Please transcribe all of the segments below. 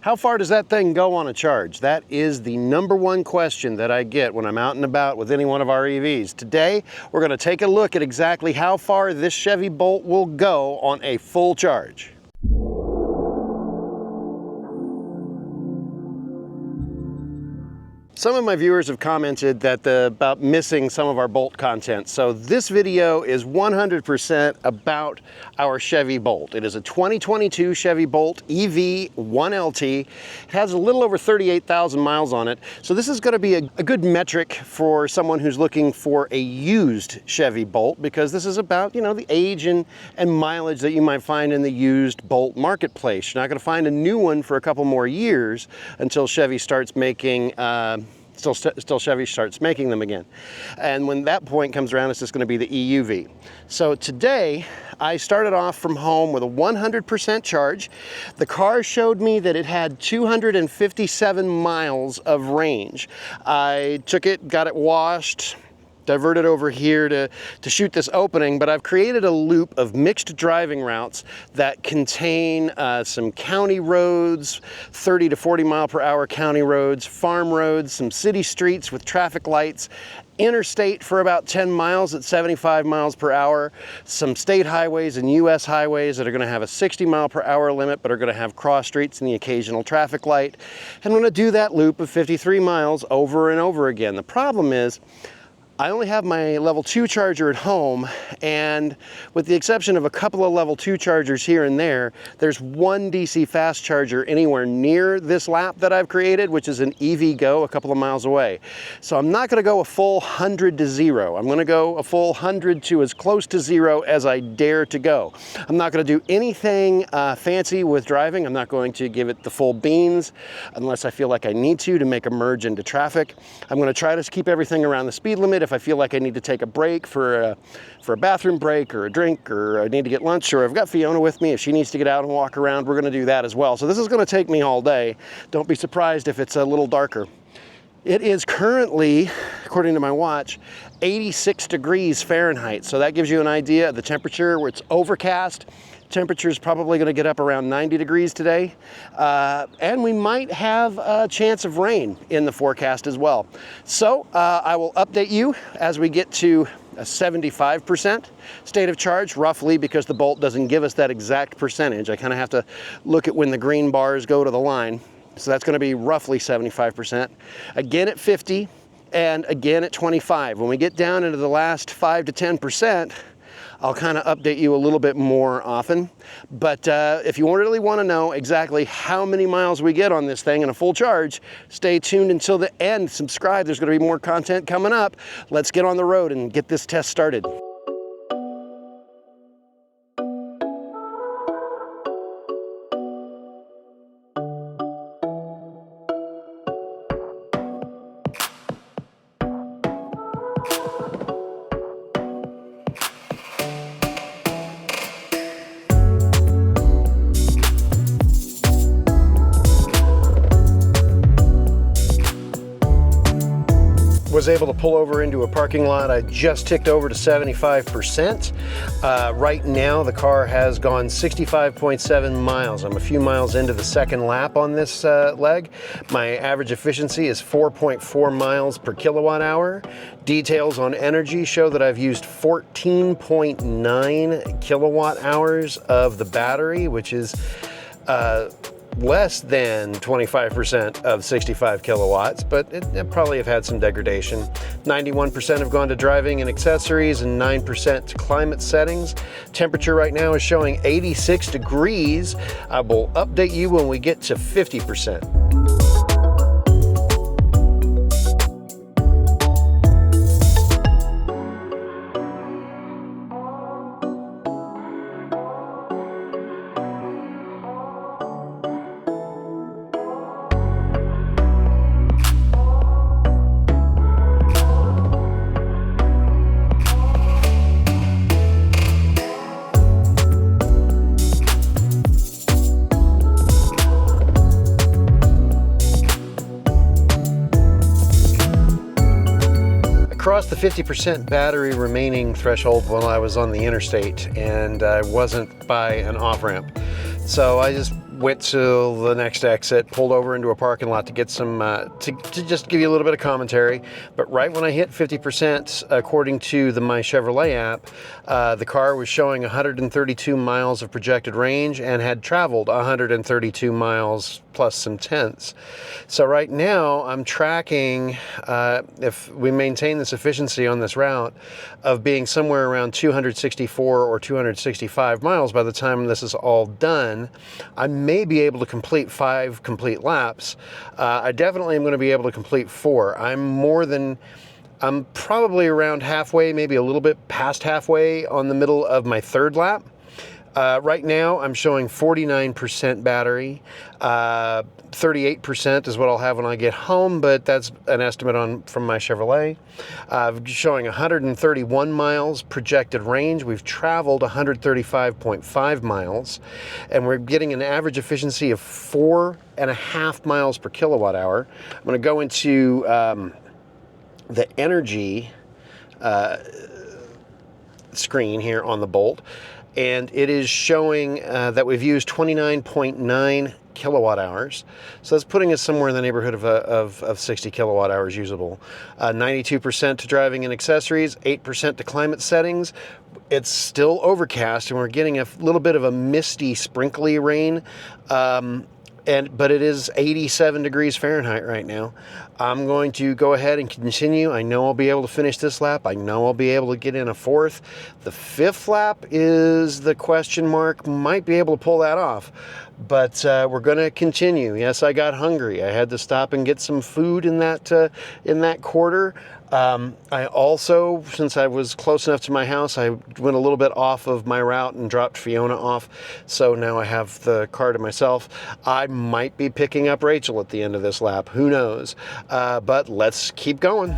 How far does that thing go on a charge? That is the #1 question that I get when I'm out and about with any one of our EVs. Today, we're going to take a look at exactly how far this Chevy Bolt will go on a full charge. Some of my viewers have commented that about missing some of our Bolt content. So this video is 100% about our Chevy Bolt. It is a 2022 Chevy Bolt EV 1LT. It has a little over 38,000 miles on it. So this is going to be a good metric for someone who's looking for a used Chevy Bolt, because this is about, you know, the age and mileage that you might find in the used Bolt marketplace. You're not going to find a new one for a couple more years until Chevy starts making Still Chevy starts making them again. And when that point comes around, it's just going to be the EUV. So today, I started off from home with a 100% charge. The car showed me that it had 257 miles of range. I took it, got it washed, diverted over here to shoot this opening, but I've created a loop of mixed driving routes that contain some county roads, 30 to 40 mile per hour county roads, farm roads, some city streets with traffic lights, interstate for about 10 miles at 75 miles per hour, some state highways and US highways that are going to have a 60 mile per hour limit but are going to have cross streets and the occasional traffic light. And I'm going to do that loop of 53 miles over and over again. The problem is, I only have my level 2 charger at home, and with the exception of a couple of level 2 chargers here and there, there's one DC fast charger anywhere near this lap that I've created, which is an EV Go a couple of miles away. So I'm not going to go a full 100 to 0. I'm going to go a full 100 to as close to 0 as I dare to go. I'm not going to do anything fancy with driving. I'm not going to give it the full beans unless I feel like I need to make a merge into traffic. I'm going to try to keep everything around the speed limit. If I feel like I need to take a break for a bathroom break or a drink, or I need to get lunch, or I've got Fiona with me, if she needs to get out and walk around, we're going to do that as well. So this is going to take me all day. Don't be surprised if it's a little darker. It is currently, according to my watch, 86 degrees Fahrenheit. So that gives you an idea of the temperature where it's overcast. Temperature is probably going to get up around 90 degrees today, and we might have a chance of rain in the forecast as well. So I will update you as we get to a 75% state of charge, roughly, because the Bolt doesn't give us that exact percentage. I kind of have to look at when the green bars go to the line. So that's going to be roughly 75%. Again at 50, and again at 25. When we get down into the last 5 to 10%, I'll kind of update you a little bit more often. But if you really want to know exactly how many miles we get on this thing in a full charge, stay tuned until the end. Subscribe, there's going to be more content coming up. Let's get on the road and get this test started. Was able to pull over into a parking lot. I just ticked over to 75%. Right now the car has gone 65.7 miles. I'm a few miles into the second lap on this leg. My average efficiency is 4.4 miles per kilowatt hour. Details on energy show that I've used 14.9 kilowatt hours of the battery, which is less than 25% of 65 kilowatts, but it probably have had some degradation. 91% have gone to driving and accessories and 9% to climate settings. Temperature right now is showing 86 degrees. I will update you when we get to 50%. Crossed the 50% battery remaining threshold while I was on the interstate, and I wasn't by an off-ramp. So I just went to the next exit, pulled over into a parking lot to get some, to just give you a little bit of commentary. But right when I hit 50%, according to the My Chevrolet app, the car was showing 132 miles of projected range and had traveled 132 miles plus some tenths. So right now I'm tracking, if we maintain this efficiency on this route, of being somewhere around 264 or 265 miles by the time this is all done. I may be able to complete 5 complete laps. I definitely am going to be able to complete 4. I'm probably around halfway, maybe a little bit past halfway on the middle of my 3rd lap. Right now I'm showing 49% battery. 38% is what I'll have when I get home, but that's an estimate from my Chevrolet. Showing 131 miles projected range. We've traveled 135.5 miles, and we're getting an average efficiency of 4.5 miles per kilowatt hour. I'm going to go into the energy screen here on the Bolt, and it is showing that we've used 29.9 kilowatt hours. So that's putting us somewhere in the neighborhood of 60 kilowatt hours usable. 92% to driving and accessories, 8% to climate settings. It's still overcast and we're getting a little bit of a misty, sprinkly rain. But it is 87 degrees Fahrenheit right now. I'm going to go ahead and continue. I know I'll be able to finish this lap. I know I'll be able to get in a 4th. The 5th lap is the question mark. Might be able to pull that off. But we're going to continue. Yes, I got hungry. I had to stop and get some food in that quarter. I also, since I was close enough to my house, I went a little bit off of my route and dropped Fiona off. So now I have the car to myself. I might be picking up Rachel at the end of this lap. Who knows? But let's keep going.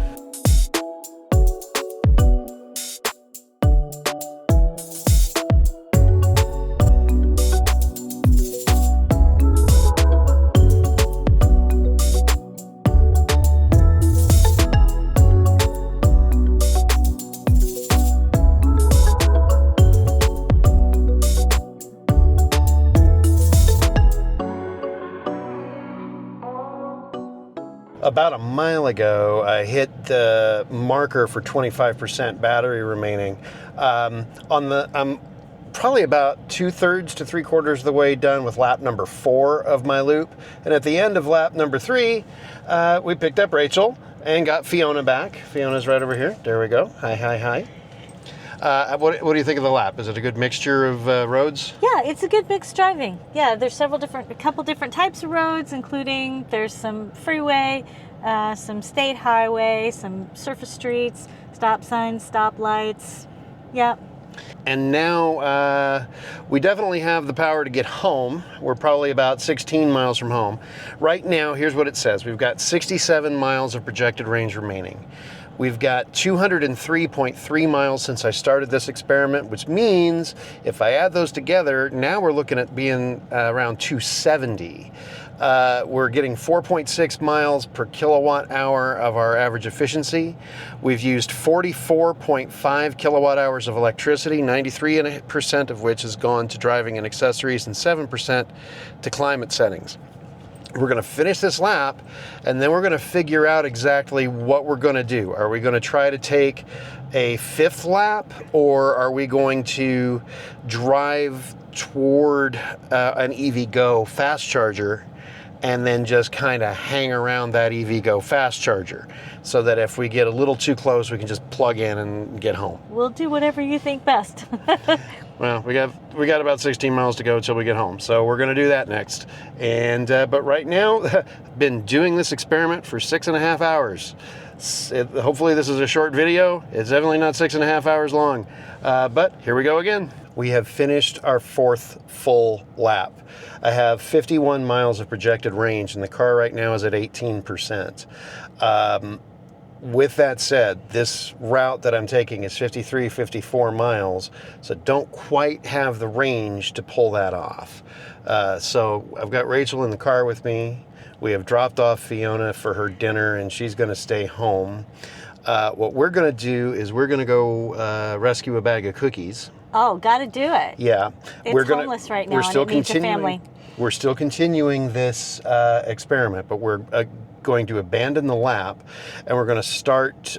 About a mile ago, I hit the marker for 25% battery remaining. I'm probably about 2/3 to 3/4 of the way done with lap number 4 of my loop. And at the end of lap number 3, we picked up Rachel and got Fiona back. Fiona's right over here. There we go. Hi, hi, hi. What do you think of the lap? Is it a good mixture of roads? Yeah, it's a good mixed driving. Yeah, there's a couple different types of roads, including there's some freeway, some state highway, some surface streets, stop signs, stop lights. Yeah. And now we definitely have the power to get home. We're probably about 16 miles from home. Right now, here's what it says. We've got 67 miles of projected range remaining. We've got 203.3 miles since I started this experiment, which means if I add those together, now we're looking at being around 270. We're getting 4.6 miles per kilowatt hour of our average efficiency. We've used 44.5 kilowatt hours of electricity, 93% of which has gone to driving and accessories and 7% to climate settings. We're going to finish this lap, and then we're going to figure out exactly what we're going to do. Are we going to try to take a 5th lap, or are we going to drive toward an EVgo fast charger and then just kind of hang around that EVgo fast charger so that if we get a little too close, we can just plug in and get home? We'll do whatever you think best. Well, we got about 16 miles to go until we get home, so we're going to do that next. And but right now, I've been doing this experiment for 6.5 hours. Hopefully this is a short video. It's definitely not 6.5 hours long. But here we go again. We have finished our 4th full lap. I have 51 miles of projected range, and the car right now is at 18%. With that said, this route that I'm taking is 54 miles, so don't quite have the range to pull that off. So I've got Rachel in the car with me. We have dropped off Fiona for her dinner, and she's going to stay home. What we're going to do is we're going to go rescue a bag of cookies. Oh, got to do it. Yeah. It's homeless right now, We're still and it needs a family. we're still continuing this experiment, but we're going to abandon the lap, and we're going to start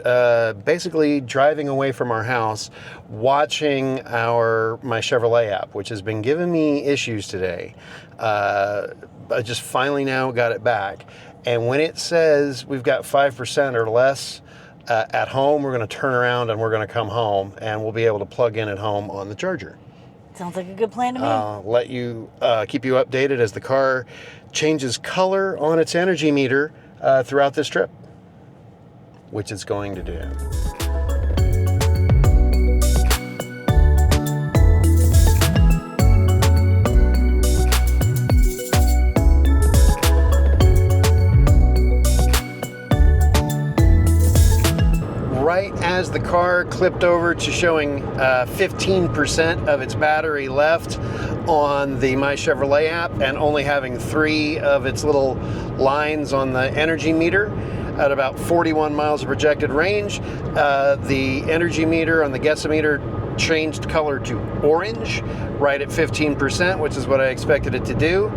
basically driving away from our house, watching my Chevrolet app, which has been giving me issues today. I just finally now got it back, and when it says we've got 5% or less at home, we're going to turn around and we're going to come home, and we'll be able to plug in at home on the charger. Sounds like a good plan to me. Let you keep you updated as the car changes color on its energy meter throughout this trip, which it's going to do. Right as the car clipped over to showing 15% of its battery left on the My Chevrolet app, and only having 3 of its little lines on the energy meter at about 41 miles of projected range, the energy meter on the Guessometer changed color to orange right at 15%, which is what I expected it to do.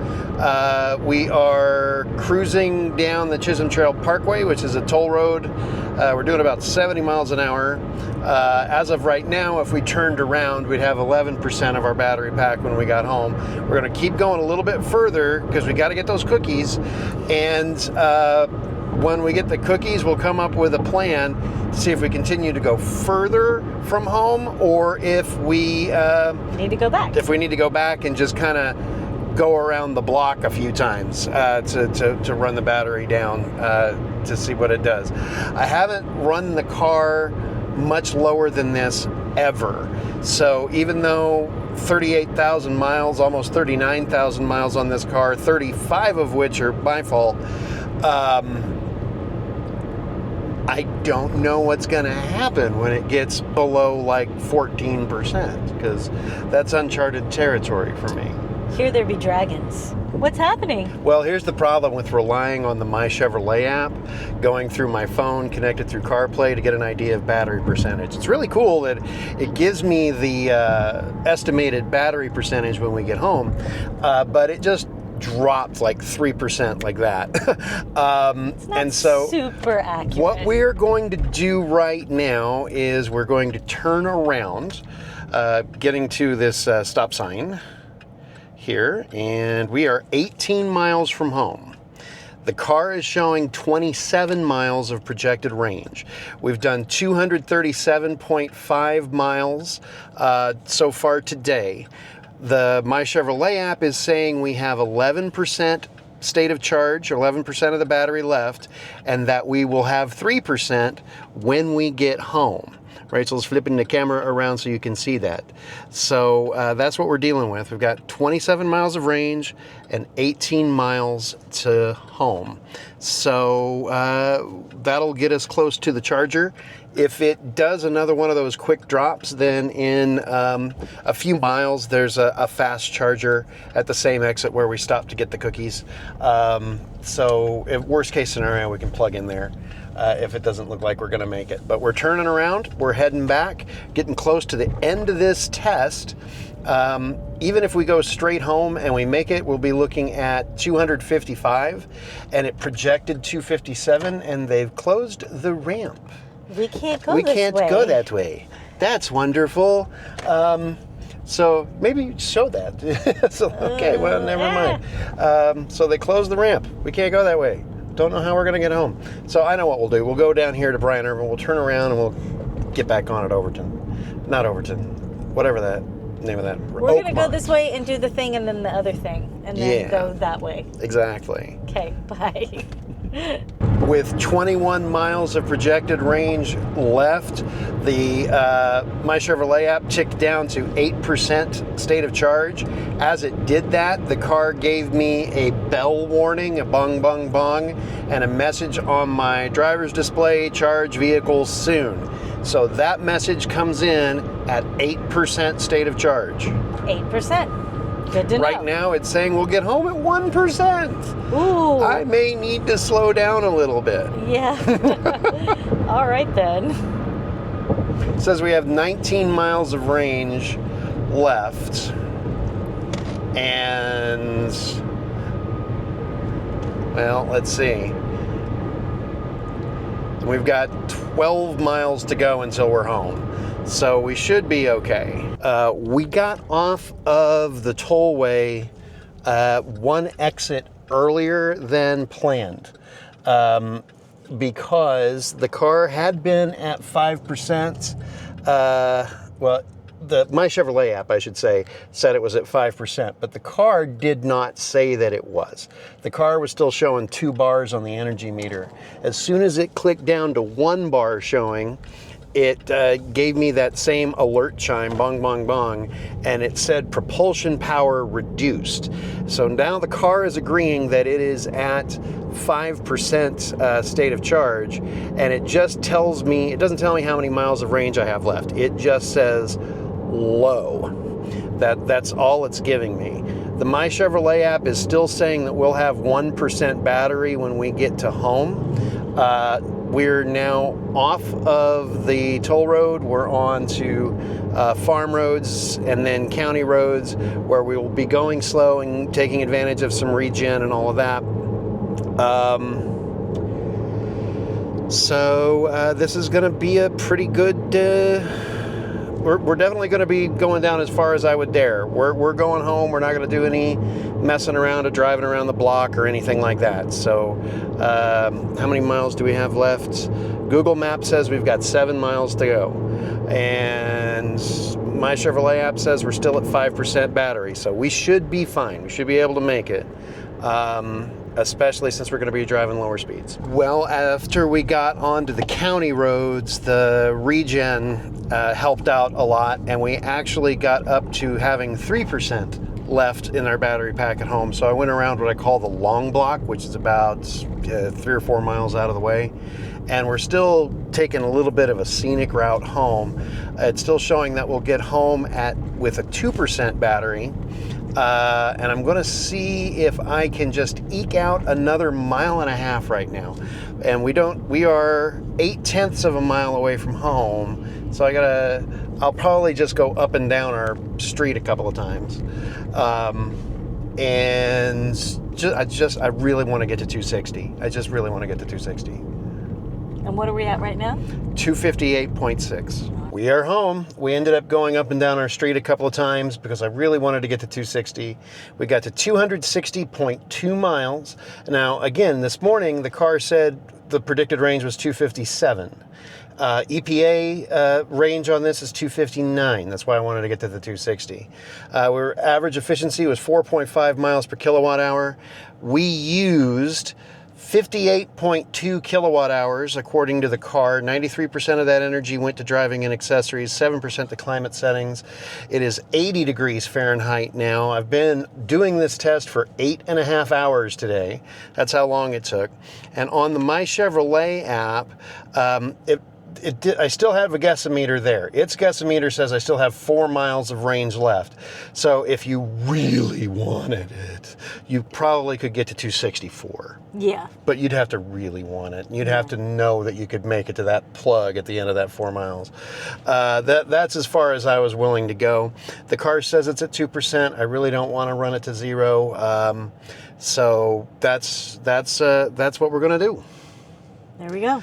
We are cruising down the Chisholm Trail Parkway, which is a toll road. We're doing about 70 miles an hour. As of right now, if we turned around, we'd have 11% of our battery pack when we got home. We're going to keep going a little bit further because we got to get those cookies. And when we get the cookies, we'll come up with a plan to see if we continue to go further from home, or if we need to go back. If we need to go back and just kind of go around the block a few times to run the battery down to see what it does. I haven't run the car much lower than this ever. So even though 38,000 miles, almost 39,000 miles on this car, 35 of which are my fault, I don't know what's going to happen when it gets below like 14%, because that's uncharted territory for me. Here there be dragons. What's happening? Well, here's the problem with relying on the My Chevrolet app, going through my phone, connected through CarPlay to get an idea of battery percentage. It's really cool that it gives me the estimated battery percentage when we get home, but it just dropped like 3% like that. It's not and so super accurate. What we're going to do right now is we're going to turn around, getting to this stop sign here, and we are 18 miles from home. The car is showing 27 miles of projected range. We've done 237.5 miles so far today. The My Chevrolet app is saying we have 11% state of charge, 11% of the battery left, and that we will have 3% when we get home. Rachel's flipping the camera around so you can see that. So that's what we're dealing with. We've got 27 miles of range and 18 miles to home. So that'll get us close to the charger. If it does another one of those quick drops, then in a few miles, there's a fast charger at the same exit where we stopped to get the cookies. So if worst case scenario, we can plug in there if it doesn't look like we're going to make it. But we're turning around, we're heading back, getting close to the end of this test. Even if we go straight home and we make it, we'll be looking at 255, and it projected 257, and they've closed the ramp. We can't go We this can't way. go that way. That's wonderful. So maybe show that. So, okay, well, never mind. So they closed the ramp. We can't go that way. Don't know how we're going to get home. So I know what we'll do. We'll go down here to Bryan Irvin. We'll turn around and we'll get back on at Overton. Not Overton. Whatever that name of that. We're going to go this way and do the thing and then the other thing. And then go that way. Exactly. Okay, bye. With 21 miles of projected range left, the My Chevrolet app ticked down to 8% state of charge. As it did that, the car gave me a bell warning, a bong, bong, bong, and a message on my driver's display, charge vehicle soon. So that message comes in at 8% state of charge. 8%. Good to know. Right now, it's saying we'll get home at 1%. Ooh. I may need to slow down a little bit. Yeah. All right, then. It says we have 19 miles of range left. And Well, let's see. We've got 12 miles to go until we're home. So we should be okay. We got off of the tollway one exit earlier than planned because the car had been at 5%. My Chevrolet app, I should say, said it was at 5%, but the car did not say that it was. The car was still showing 2 bars on the energy meter. As soon as it clicked down to 1 bar showing, it gave me that same alert chime, bong, bong, bong, and it said propulsion power reduced. So now the car is agreeing that it is at 5% state of charge, and it just tells me, it doesn't tell me how many miles of range I have left. It just says low. That's all it's giving me. The My Chevrolet app is still saying that we'll have 1% battery when we get to home. We're now off of the toll road. We're on to farm roads and then county roads where we will be going slow and taking advantage of some regen and all of that. So this is going to be a pretty good... We're definitely going to be going down as far as I would dare. We're going home. We're not going to do any messing around or driving around the block or anything like that. So how many miles do we have left? Google Maps says we've got 7 miles to go. And my Chevrolet app says we're still at 5% battery. So we should be fine. We should be able to make it. Especially since we're going to be driving lower speeds. Well, after we got onto the county roads, the regen helped out a lot, and we actually got up to having 3% left in our battery pack at home. So I went around what I call the long block, which is about 3 or 4 miles out of the way. And we're still taking a little bit of a scenic route home. It's still showing that we'll get home with a 2% battery. And I'm going to see if I can just eke out another 1.5 miles right now. And we are 0.8 of a mile away from home. So I'll probably just go up and down our street a couple of times. And I really want to get to 260. I just really want to get to 260. And what are we at right now? 258.6. We are home. We ended up going up and down our street a couple of times because I really wanted to get to 260. We got to 260.2 miles. Now, again, this morning, the car said the predicted range was 257. EPA range on this is 259. That's why I wanted to get to the 260. Our average efficiency was 4.5 miles per kilowatt hour. We used 58.2 kilowatt hours according to the car. 93% of that energy went to driving and accessories, 7% to climate settings. It is 80 degrees Fahrenheit now. I've been doing this test for 8.5 hours today. That's how long it took. And on the My Chevrolet app, I still have a guessometer there. Its guessometer says I still have 4 miles of range left. So if you really wanted it, you probably could get to 264. Yeah. But you'd have to really want it. You'd have to know that you could make it to that plug at the end of that 4 miles. That's as far as I was willing to go. The car says it's at 2%. I really don't want to run it to 0. So that's what we're going to do. There we go.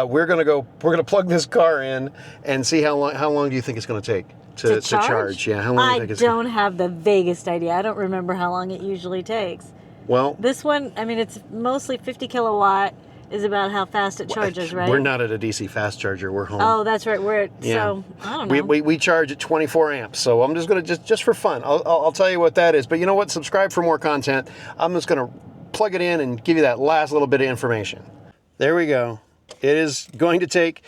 We're gonna plug this car in and see how long do you think it's gonna take to charge? Yeah, how long do you think it's I don't have the vaguest idea. I don't remember how long it usually takes. Well, this one, I mean, it's mostly 50 kilowatt is about how fast it charges, right? We're not at a DC fast charger. We're home. Oh, that's right. So I don't know. We charge at 24 amps. So I'm just gonna just for fun. I'll tell you what that is. But you know what? Subscribe for more content. I'm just gonna plug it in and give you that last little bit of information. There we go. It is going to take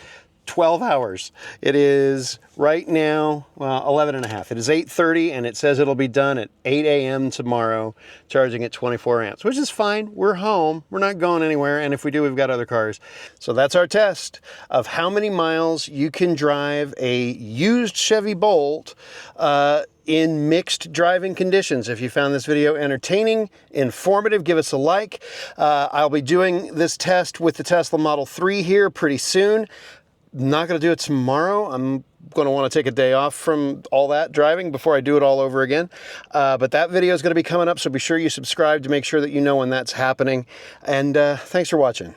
12 hours. It is right now, 11.5. It is 8:30 and it says it'll be done at 8 a.m. tomorrow, charging at 24 amps, which is fine. We're home. We're not going anywhere. And if we do, we've got other cars. So that's our test of how many miles you can drive a used Chevy Bolt in mixed driving conditions. If you found this video entertaining, informative, give us a like. I'll be doing this test with the Tesla Model 3 here pretty soon. not going to do it tomorrow. I'm going to want to take a day off from all that driving before I do it all over again. But that video is going to be coming up, so be sure you subscribe to make sure that you know when that's happening. And thanks for watching.